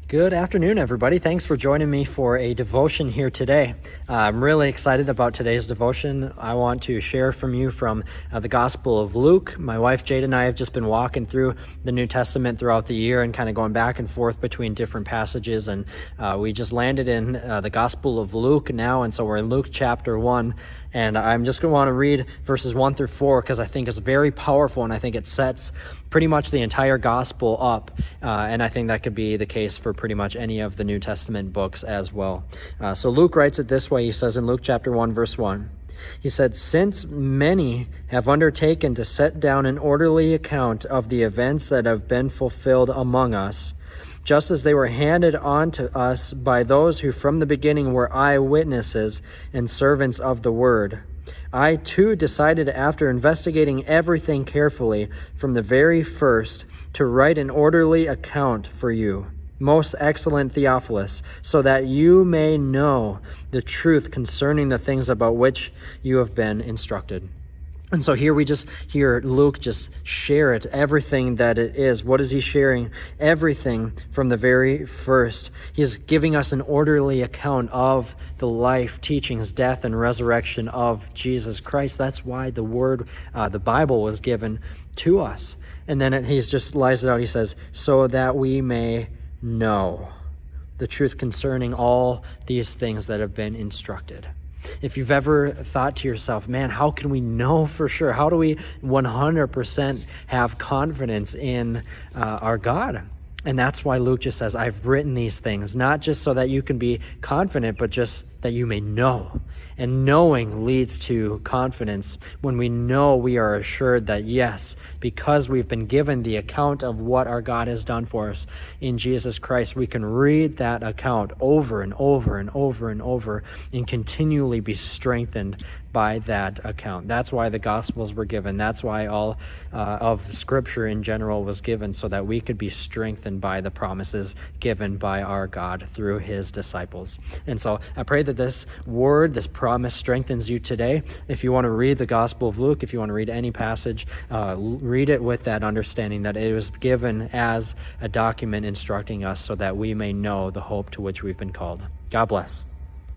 Good afternoon, everybody. Thanks for joining me for a devotion here today. I'm really excited about today's devotion. I want to share from you from the Gospel of Luke. My wife Jade and I have just been walking through the New Testament throughout the year and kind of going back and forth between different passages. And we just landed in the Gospel of Luke now. And so we're in Luke chapter 1. And I'm just going to want to read verses 1 through 4 because I think it's very powerful and I think it sets pretty much the entire gospel up. And I think that could be the case for pretty much any of the New Testament books as well. So Luke writes it this way. He says in Luke chapter 1, verse 1, he said, "Since many have undertaken to set down an orderly account of the events that have been fulfilled among us, just as they were handed on to us by those who from the beginning were eyewitnesses and servants of the word, I too decided, after investigating everything carefully from the very first, to write an orderly account for you, most excellent Theophilus, so that you may know the truth concerning the things about which you have been instructed." And so here we just hear Luke just share it, everything that it is. What is he sharing? Everything from the very first. He's giving us an orderly account of the life, teachings, death, and resurrection of Jesus Christ. That's why the word, the Bible was given to us. And then he's just lays it out. He says, so that we may know the truth concerning all these things that have been instructed. If you've ever thought to yourself, man, how can we know for sure? How do we 100% have confidence in our God? And that's why Luke just says, I've written these things, not just so that you can be confident, but just that you may know. And knowing leads to confidence. When we know, we are assured that yes, because we've been given the account of what our God has done for us in Jesus Christ, we can read that account over and over and over and over and continually be strengthened by that account. That's why the Gospels were given. That's why all of Scripture in general was given, so that we could be strengthened by the promises given by our God through his disciples. And so I pray that this word, this promise strengthens you today. If you want to read the Gospel of Luke, if you want to read any passage, read it with that understanding that it was given as a document instructing us so that we may know the hope to which we've been called. God bless.